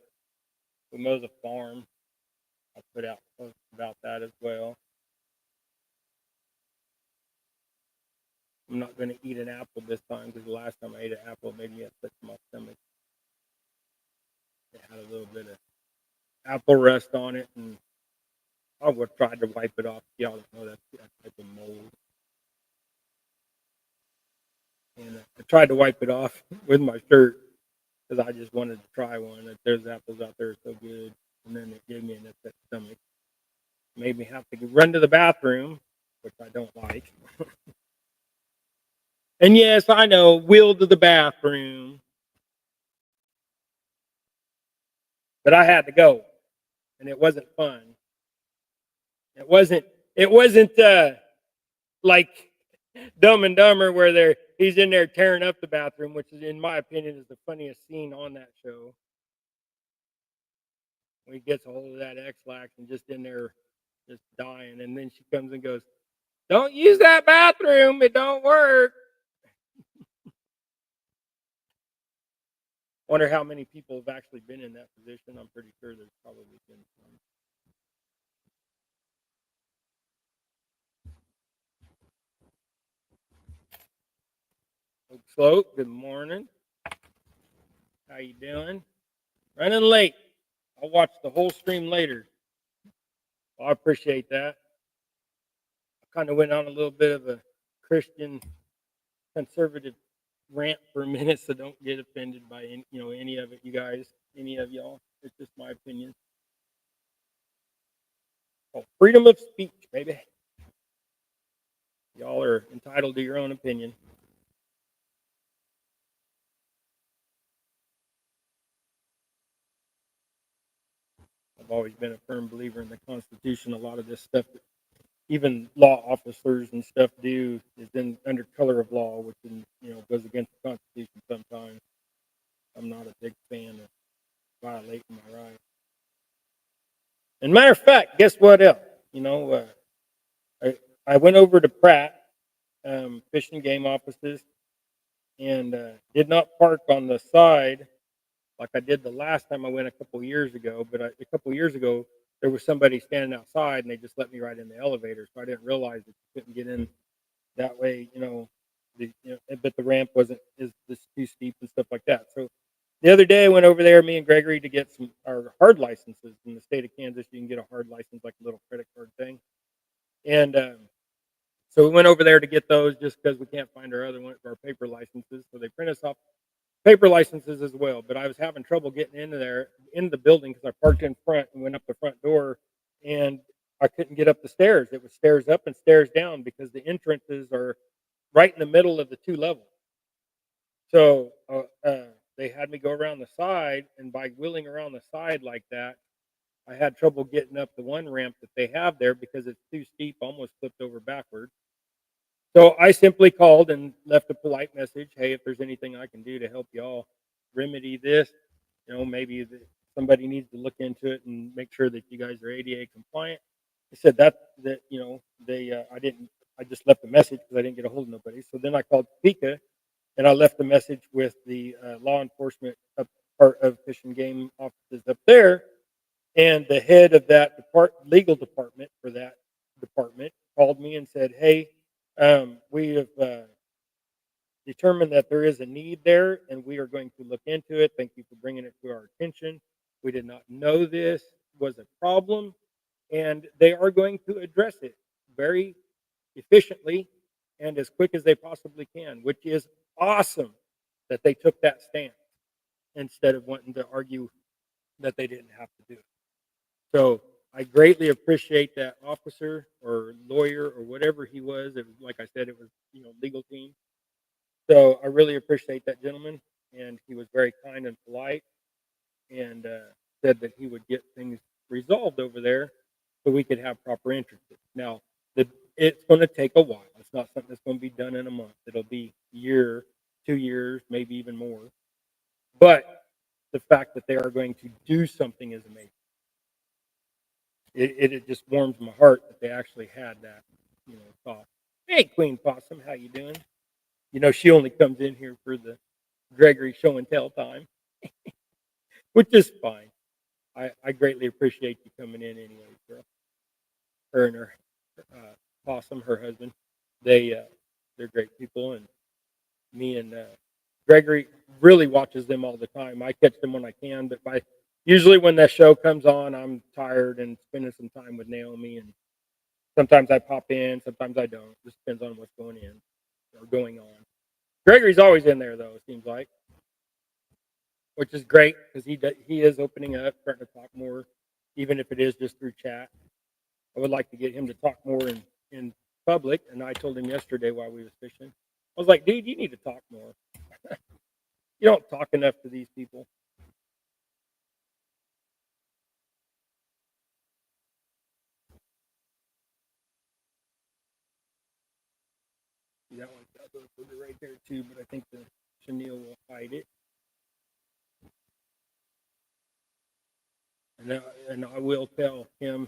we mow the farm. I'll put out posts about that as well. I'm not gonna eat an apple this time because the last time I ate an apple, it made me upset to my stomach. It had a little bit of apple rust on it, and I would have tried to wipe it off. Y'all don't know that type of mold. And I tried to wipe it off with my shirt because I just wanted to try one. That there's apples out there so good, and then it gave me an upset stomach. Made me have to run to the bathroom, which I don't like. And yes, I know, wheel to the bathroom, but I had to go, and it wasn't fun. It wasn't. It wasn't like Dumb and Dumber where he's in there tearing up the bathroom, which is, in my opinion, is the funniest scene on that show. When he gets a hold of that X-Lax and just in there, just dying, and then she comes and goes, "Don't use that bathroom; it don't work." Wonder how many people have actually been in that position. I'm pretty sure there's probably been some. Slope, good morning. How you doing? Running late. I'll watch the whole stream later. Well, I appreciate that. I kind of went on a little bit of a Christian conservative rant for a minute, so don't get offended by any of it, you guys, any of y'all. It's just my opinion. Oh, freedom of speech, baby. Y'all are entitled to your own opinion. I've always been a firm believer in the Constitution. A lot of this stuff that even law officers and stuff do is under color of law, which goes against the Constitution sometimes. I'm not a big fan of violating my rights. And matter of fact, guess what else? I went over to Pratt Fish and Game offices and did not park on the side like I did the last time I went a couple years ago. But a couple years ago, there was somebody standing outside, and they just let me right in the elevator. So I didn't realize that you couldn't get in that way. But the ramp is too steep and stuff like that. So the other day, I went over there, me and Gregory, to get our hard licenses in the state of Kansas. You can get a hard license, like a little credit card thing, and so we went over there to get those just because we can't find our paper licenses. So they print us off paper licenses as well. But I was having trouble getting into the building because I parked in front and went up the front door, and I couldn't get up the stairs. It was stairs up and stairs down because the entrances are right in the middle of the two levels. So they had me go around the side, and by wheeling around the side like that, I had trouble getting up the one ramp that they have there because it's too steep, almost flipped over backwards. So I simply called and left a polite message. Hey, if there's anything I can do to help y'all remedy this, maybe somebody needs to look into it and make sure that you guys are ADA compliant. He said that I just left a message because I didn't get a hold of nobody. So then I called Topeka, and I left a message with the law enforcement part of Fish and Game offices up there, and the head of that legal department for that department called me and said, "Hey, we have determined that there is a need there, and we are going to look into it. Thank you for bringing it to our attention. We did not know this was a problem, and they are going to address it very efficiently and as quick as they possibly can," which is awesome that they took that stance instead of wanting to argue that they didn't have to do it. So I greatly appreciate that officer or lawyer or whatever he was. It was, like I said, it was legal team. So I really appreciate that gentleman, and he was very kind and polite, and said that he would get things resolved over there so we could have proper entrances. Now, it's going to take a while. It's not something that's going to be done in a month. It'll be a year, 2 years, maybe even more. But the fact that they are going to do something is amazing. It just warms my heart that they actually had that, thought. Hey, Queen Possum, how you doing? She only comes in here for the Gregory show and tell time, which is fine. I greatly appreciate you coming in anyway, girl. Her and her Possum, her husband, they're great people, and me and Gregory really watches them all the time. I catch them when I can, but usually when that show comes on, I'm tired and spending some time with Naomi, and sometimes I pop in, sometimes I don't. Just depends on what's going in or going on. Gregory's always in there though, it seems like, which is great because he is opening up, starting to talk more, even if it is just through chat. I would like to get him to talk more in public, and I told him yesterday while we was fishing. I was like, dude, you need to talk more. You don't talk enough to these people. That one's got a little right there too, but I think the chenille will hide it. And I will tell him,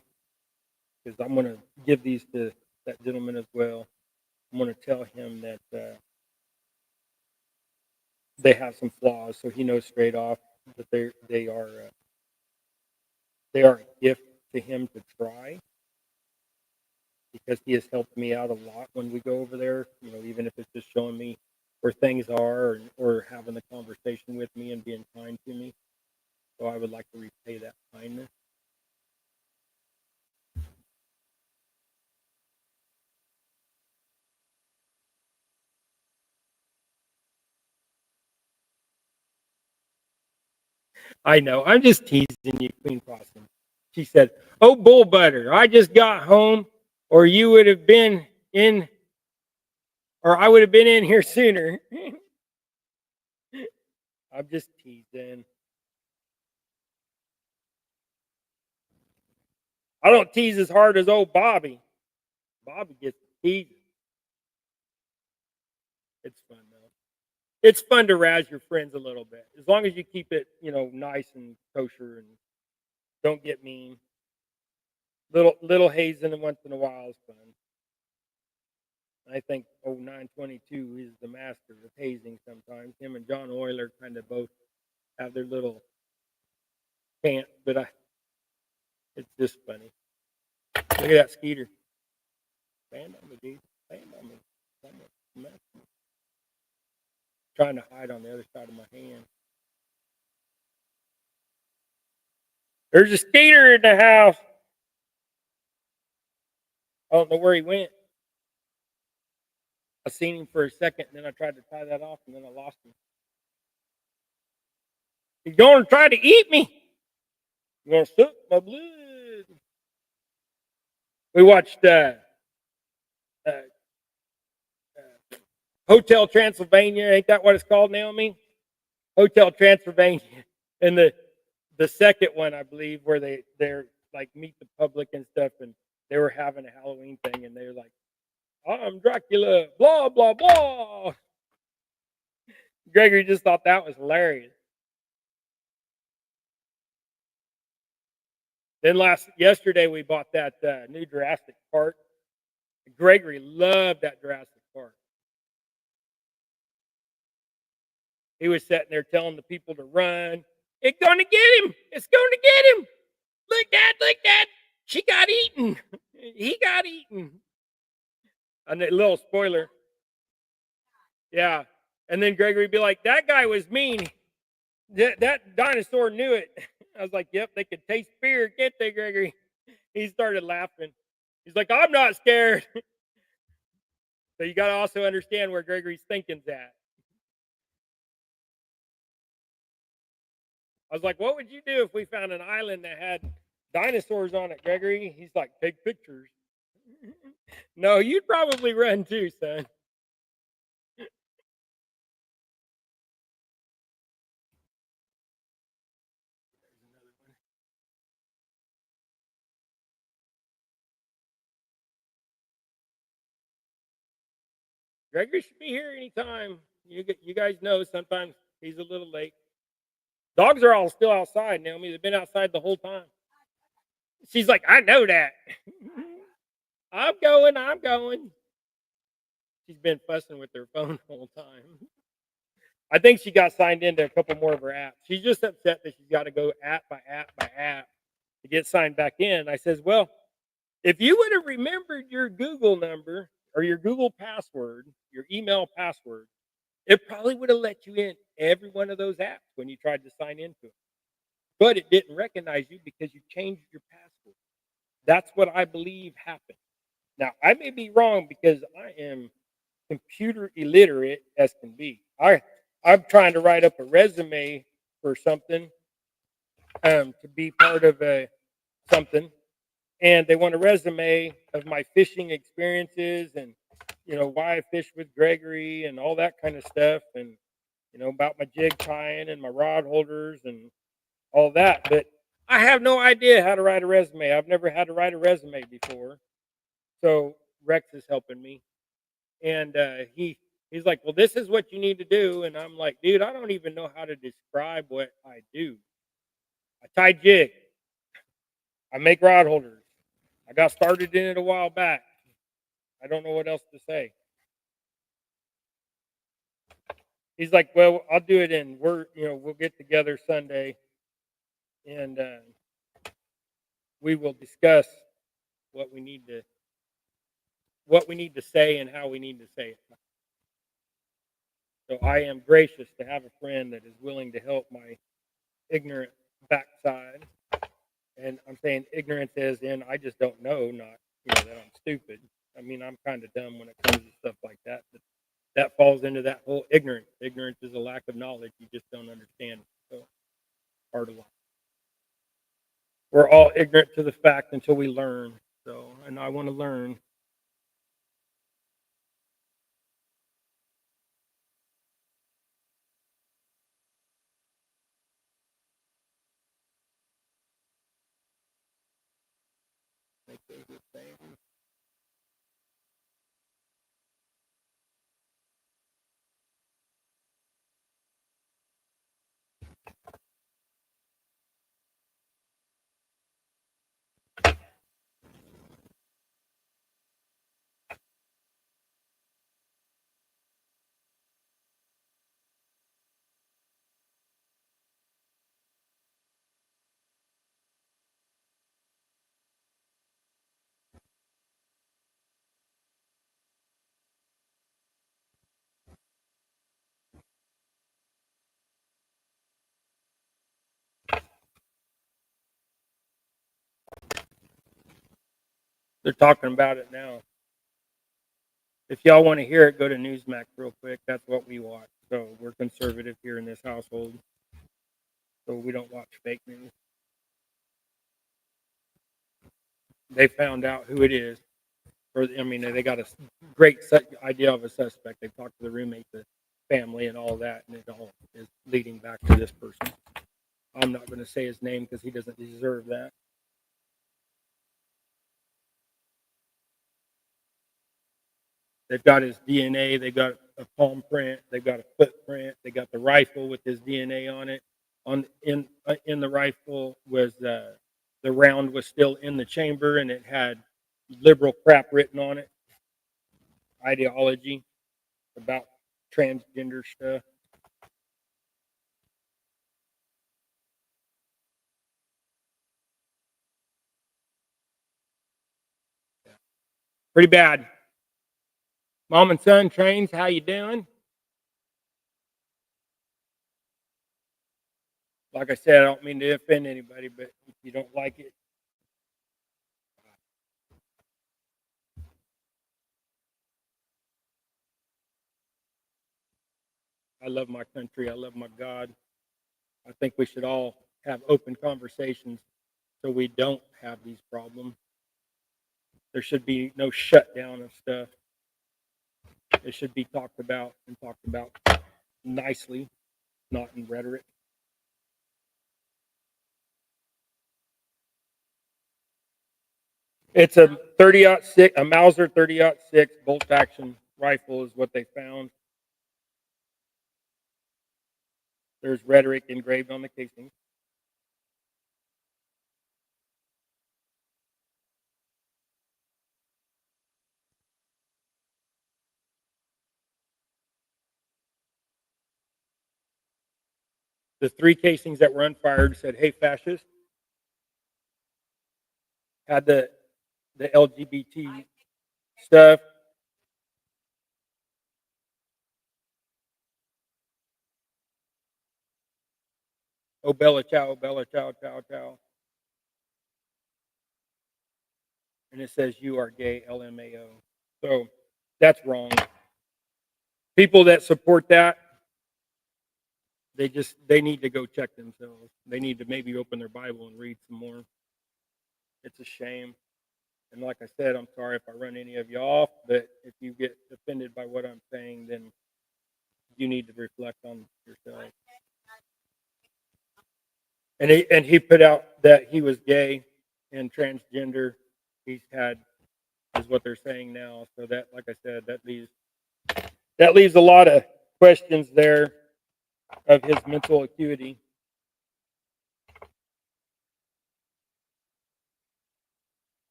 because I'm going to give these to that gentleman as well. I'm going to tell him that they have some flaws, so he knows straight off that they are a gift to him to try, because he has helped me out a lot when we go over there. Even if it's just showing me where things are, or having the conversation with me and being kind to me. So I would like to repay that kindness. I know. I'm just teasing you, Queen Possum. She said, "Oh, bull butter, I just got home, or you would have been in, or I would have been in here sooner." I'm just teasing. I don't tease as hard as old Bobby. Bobby gets teased. It's fun though. It's fun to razz your friends a little bit, as long as you keep it, nice and kosher and don't get mean. Little hazing once in a while is fun. I think 922 is the master of hazing sometimes. Him and John Oyler kind of both have their little pants, but it's just funny. Look at that Skeeter. Stand on me, dude. Stand on me. Trying to hide on the other side of my hand. There's a Skeeter in the house. I don't know where he went. I seen him for a second, and then I tried to tie that off, and then I lost him. He's going to try to eat me. He's going to suck my blood. We watched uh, Hotel Transylvania. Ain't that what it's called, Naomi? Hotel Transylvania. And the second one, I believe, where they're like meet the public and stuff, and they were having a Halloween thing, and they were like, "I'm Dracula," blah blah blah. Gregory just thought that was hilarious. Then yesterday we bought that new Jurassic Park. Gregory loved that Jurassic Park. He was sitting there telling the people to run. It's going to get him. It's going to get him. Look, Dad. Look, Dad. She got eaten. He got eaten. A little spoiler. Yeah. And then Gregory would be like, that guy was mean. That dinosaur knew it. I was like, yep, they could taste fear, can't they, Gregory? He started laughing. He's like, I'm not scared. So you got to also understand where Gregory's thinking's at. I was like, what would you do if we found an island that had dinosaurs on it, Gregory? He's like, take pictures. No, you'd probably run too, son. Gregory should be here anytime. You guys know sometimes he's a little late. Dogs are all still outside, Naomi. They've been outside the whole time. She's like, I know that. I'm going. She's been fussing with her phone the whole time. I think she got signed into a couple more of her apps. She's just upset that she's got to go app by app by app to get signed back in. I says, well, if you would have remembered your Google number or your Google password, your email password, it probably would have let you in every one of those apps when you tried to sign into it. But it didn't recognize you because you changed your password. That's what I believe happened. Now, I may be wrong because I am computer illiterate as can be. I'm trying to write up a resume for something to be part of something, and they want a resume of my fishing experiences and why I fish with Gregory and all that kind of stuff, and about my jig tying and my rod holders and all that. But I have no idea how to write a resume. I've never had to write a resume before, so Rex is helping me, and he's like, well, this is what you need to do, and I'm like, dude, I don't even know how to describe what I do. I tie jig. I make rod holders. I got started in it a while back. I don't know what else to say. He's like, well, I'll do it we'll get together Sunday and we will discuss what we need to say and how we need to say it. So I am gracious to have a friend that is willing to help my ignorant backside. And I'm saying ignorance as in I just don't know, not that I'm stupid. I mean, I'm kind of dumb when it comes to stuff like that. But that falls into that whole ignorance. Ignorance is a lack of knowledge. You just don't understand it. So part of life. We're all ignorant to the fact until we learn. So, and I want to learn. They're talking about it now. If y'all want to hear it, go to Newsmax real quick. That's what we watch. So we're conservative here in this household. So we don't watch fake news. They found out who it is. They got a great idea of a suspect. They talked to the roommate, the family, and all that, and it all is leading back to this person. I'm not going to say his name because he doesn't deserve that. They've got his DNA. They got a palm print. They've got a footprint. They got the rifle with his DNA on it. In the rifle was the round was still in the chamber and it had liberal crap written on it, ideology about transgender stuff. Pretty bad. Mom and son trains, how you doing? Like I said, I don't mean to offend anybody, but if you don't like it, I love my country. I love my God. I think we should all have open conversations so we don't have these problems. There should be no shutdown of stuff. It should be talked about and talked about nicely, not in rhetoric. It's a 30-06, a Mauser 30-06 bolt action rifle is what they found. There's rhetoric engraved on the casing. The 3 casings that were unfired said, "Hey, fascist." Had the LGBT stuff. Oh, Bella Ciao, Bella Ciao, Ciao, Ciao. And it says, "You are gay, LMAO." So that's wrong. People that support that, they need to go check themselves. They need to maybe open their Bible and read some more. It's a shame. And like I said, I'm sorry if I run any of you off, but if you get offended by what I'm saying, then you need to reflect on yourself. And he put out that he was gay and transgender. He's had is what they're saying now. So that, like I said, that leaves a lot of questions there of his mental acuity.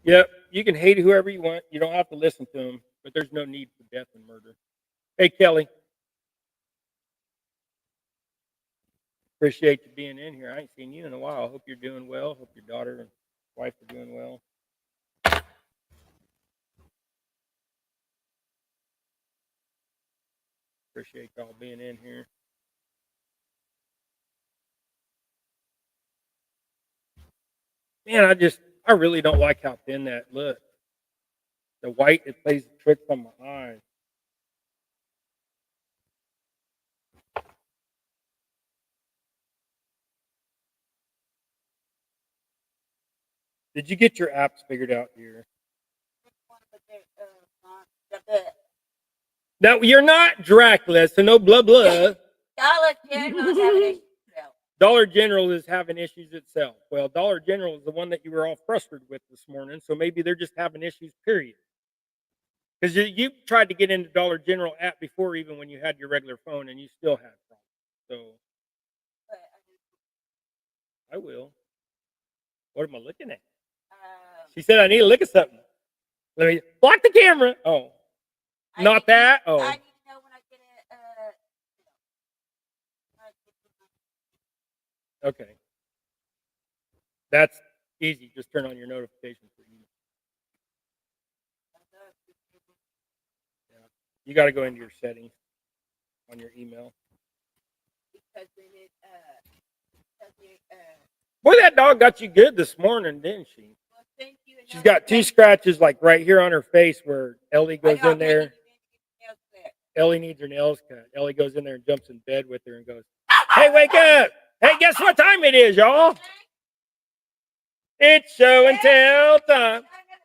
Yep, you can hate whoever you want. You don't have to listen to them, but there's no need for death and murder. Hey, Kelly, appreciate you being in here. I ain't seen you in a while. Hope you're doing well. Hope your daughter and wife are doing well. Appreciate y'all being in here. Man, I really don't like how thin that looks. The white, it plays tricks on my eyes. Did you get your apps figured out here? No, you're not Dracula, so no blah blah. Dollar General is having issues itself. Well, Dollar General is the one that you were all frustrated with this morning, so maybe they're just having issues, period. Because you tried to get into Dollar General app before, even when you had your regular phone, and you still had problems. So I will. What am I looking at? She said I need to look at something. Let me block the camera. Oh, not that. Oh, I need to know when I get it. Okay, that's easy. Just turn on your notifications for email. Yeah. You got to go into your settings on your email. Boy, that dog got you good this morning, didn't she? Well, thank you. She's got 2 scratches, like right here on her face, where Ellie goes in there. Ellie needs her nails cut. Ellie goes in there and jumps in bed with her and goes, "Hey, wake up! Hey, guess what time it is, y'all? It's show and tell time.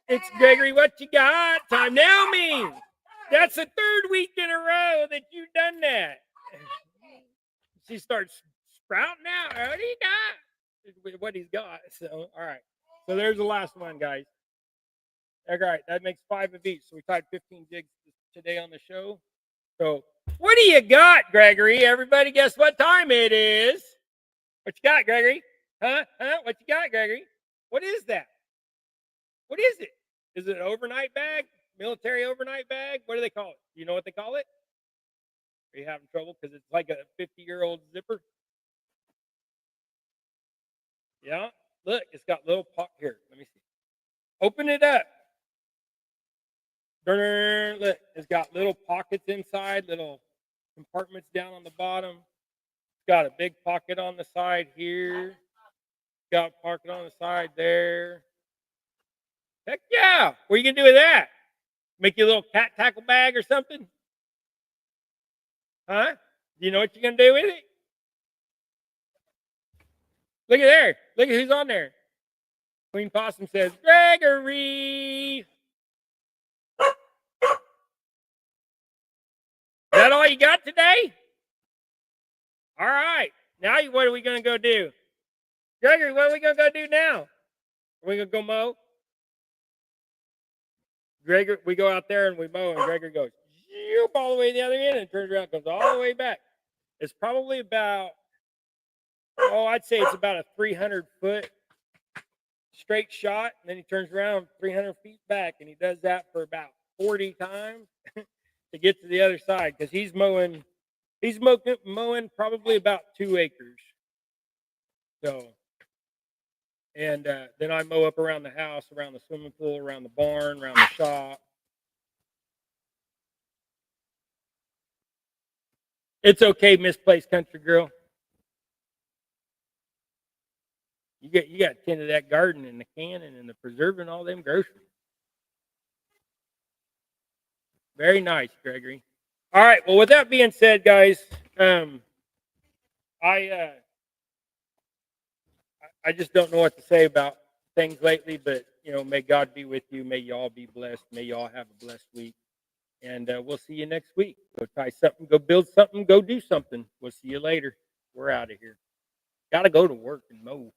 It's Gregory, what you got? Time now means that's the 3rd week in a row that you've done that." She starts sprouting out. What do you got? What he's got. So, all right. So there's the last one, guys. All right, that makes 5 of each. So we tied 15 jigs today on the show. So what do you got, Gregory? Everybody guess what time it is? What you got, Gregory? Huh? What you got, Gregory? What is that? What is it? Is it an overnight bag? Military overnight bag? What do they call it? Do you know what they call it? Are you having trouble? Because it's like a 50-year-old zipper. Yeah. Look, it's got little pocket here. Let me see. Open it up. Look, it's got little pockets inside, little compartments down on the bottom. It's got a big pocket on the side here. It's got a pocket on the side there. Heck yeah. What are you going to do with that? Make you a little cat tackle bag or something? Huh? Do you know what you're going to do with it? Look at there. Look at who's on there. Queen Possum says, Gregory. Is that all you got today? All right. Now what are we going to go do? Gregory, what are we going to go do now? Are we going to go mow? Gregory, we go out there and we mow, and Gregory goes all the way to the other end and turns around and comes all the way back. It's probably about, I'd say it's about a 300-foot straight shot, and then he turns around 300 feet back, and he does that for about 40 times to get to the other side, because he's mowing probably about 2 acres. So, and then I mow up around the house, around the swimming pool, around the barn, around the shop. It's okay, misplaced country girl. You got to tend to that garden and the canning and the preserving all them groceries. Very nice, Gregory. All right. Well, with that being said, guys, I just don't know what to say about things lately, but may God be with you. May y'all be blessed. May y'all have a blessed week. And we'll see you next week. Go tie something, go build something, go do something. We'll see you later. We're out of here. Got to go to work and mow.